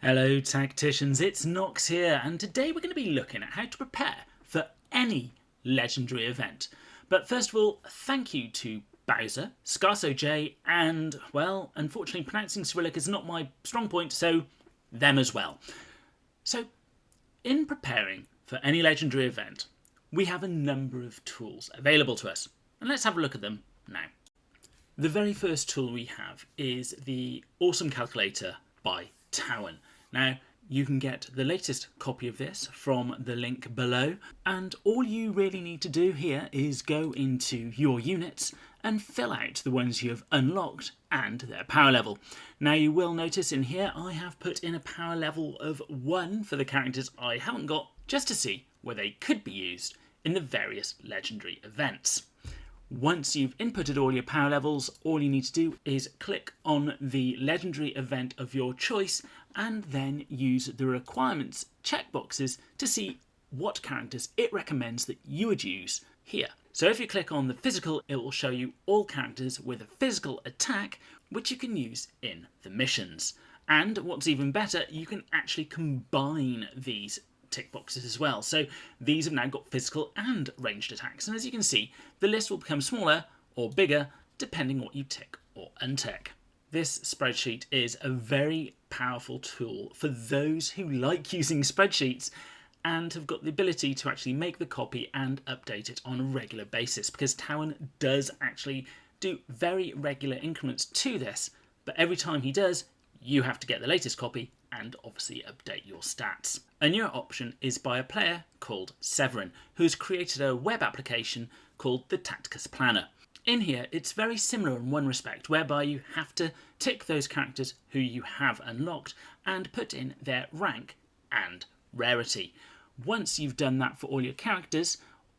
Hello Tacticians, it's Nox here, and today we're going to be looking at how to prepare for any legendary event. But first of all, thank you to Bowser, Scarso J, and, well, unfortunately pronouncing Cyrillic is not my strong point, so them as well. So, in preparing for any legendary event, we have a number of tools available to us, and let's have a look at them now. The very first tool we have is the Awesome Calculator by Towan. Now, you can get the latest copy of this from the link below, and all you really need to do here is go into your units and fill out the ones you have unlocked and their power level. Now, you will notice in here I have put in a power level of 1 for the characters I haven't got, just to see where they could be used in the various legendary events. Once you've inputted all your power levels, all you need to do is click on the legendary event of your choice and then use the requirements checkboxes to see what characters it recommends that you would use here. So if you click on the physical, it will show you all characters with a physical attack which you can use in the missions. And what's even better, you can actually combine these tick boxes as well. So these have now got physical and ranged attacks, and as you can see, the list will become smaller or bigger depending what you tick or untick. This spreadsheet is a very powerful tool for those who like using spreadsheets and have got the ability to actually make the copy and update it on a regular basis, because Towan does actually do very regular increments to this, but every time he does, you have to get the latest copy and obviously update your stats. A newer option is by a player called Severin, who has created a web application called the Tacticus Planner. In here, it's very similar in one respect, whereby you have to tick those characters who you have unlocked and put in their rank and rarity. Once you've done that for all your characters,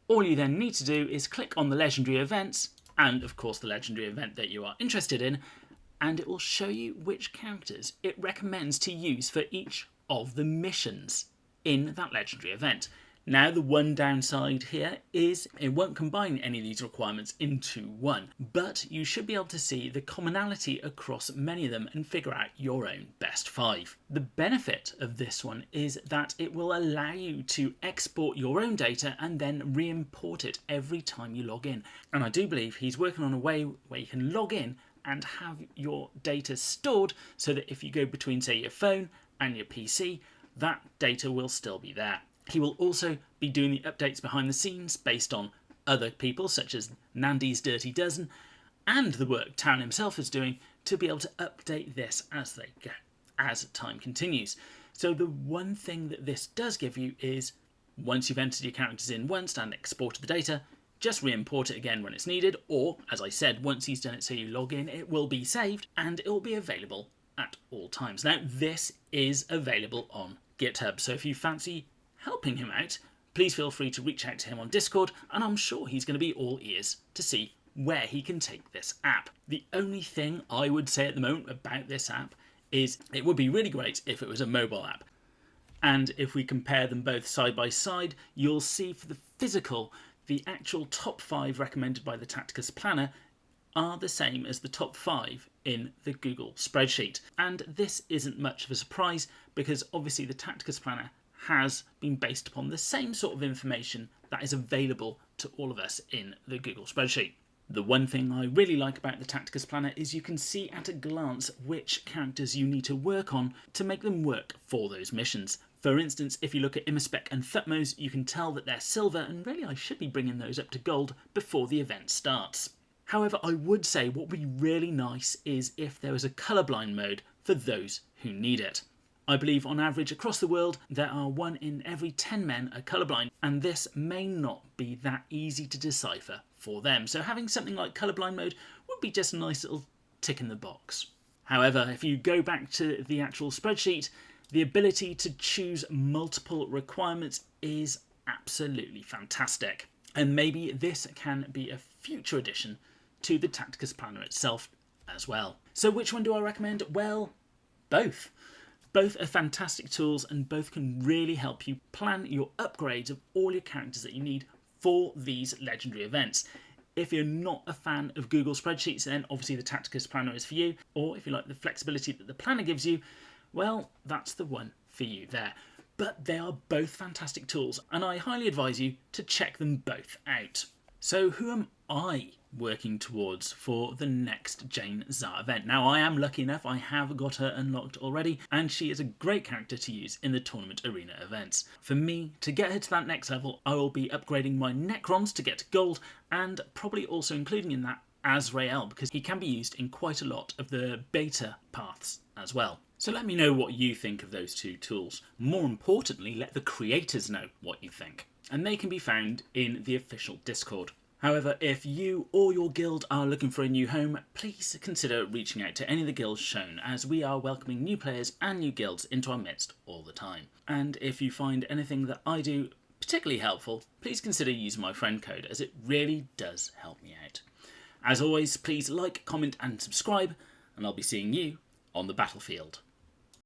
all you then need to do is click on the legendary events, and of course the legendary event that you are interested in, and it will show you which characters it recommends to use for each of the missions in that legendary event. Now, the one downside here is it won't combine any of these requirements into one, but you should be able to see the commonality across many of them and figure out your own best 5. The benefit of this one is that it will allow you to export your own data and then re-import it every time you log in. And I do believe he's working on a way where you can log in and have your data stored so that if you go between, say, your phone and your PC, that data will still be there. He will also be doing the updates behind the scenes based on other people, such as Nandy's Dirty Dozen, and the work Town himself is doing to be able to update this as they go, as time continues. So the one thing that this does give you is, once you've entered your characters in once and exported the data, just re-import it again when it's needed, or, as I said, once he's done it so you log in, it will be saved and it will be available at all times. Now, this is available on GitHub, so if you fancy helping him out, please feel free to reach out to him on Discord, and I'm sure he's going to be all ears to see where he can take this app. The only thing I would say at the moment about this app is it would be really great if it was a mobile app. And if we compare them both side by side, you'll see for the physical, the actual top 5 recommended by the Tacticus Planner are the same as the top 5 in the Google spreadsheet. And this isn't much of a surprise because obviously the Tacticus Planner has been based upon the same sort of information that is available to all of us in the Google spreadsheet. The one thing I really like about the Tacticus Planner is you can see at a glance which characters you need to work on to make them work for those missions. For instance, if you look at Immerspec and Thutmose, you can tell that they're silver, and really I should be bringing those up to gold before the event starts. However, I would say what would be really nice is if there was a colourblind mode for those who need it. I believe on average across the world there are 1 in every 10 men are colourblind, and this may not be that easy to decipher for them. So having something like colourblind mode would be just a nice little tick in the box. However, if you go back to the actual spreadsheet, the ability to choose multiple requirements is absolutely fantastic. And maybe this can be a future addition to the Tacticus Planner itself as well. So which one do I recommend? Well, both. Both are fantastic tools and both can really help you plan your upgrades of all your characters that you need for these legendary events. If you're not a fan of Google spreadsheets, then obviously the Tacticus Planner is for you. Or if you like the flexibility that the planner gives you, well, that's the one for you there. But they are both fantastic tools, and I highly advise you to check them both out. So who am I working towards for the next Jane Zha event? Now, I am lucky enough, I have got her unlocked already, and she is a great character to use in the tournament arena events. For me, to get her to that next level, I will be upgrading my Necrons to get to gold, and probably also including in that Azrael, because he can be used in quite a lot of the beta paths as well. So let me know what you think of those two tools. More importantly, let the creators know what you think. And they can be found in the official Discord. However, if you or your guild are looking for a new home, please consider reaching out to any of the guilds shown, as we are welcoming new players and new guilds into our midst all the time. And if you find anything that I do particularly helpful, please consider using my friend code, as it really does help me out. As always, please like, comment and subscribe, and I'll be seeing you on the battlefield.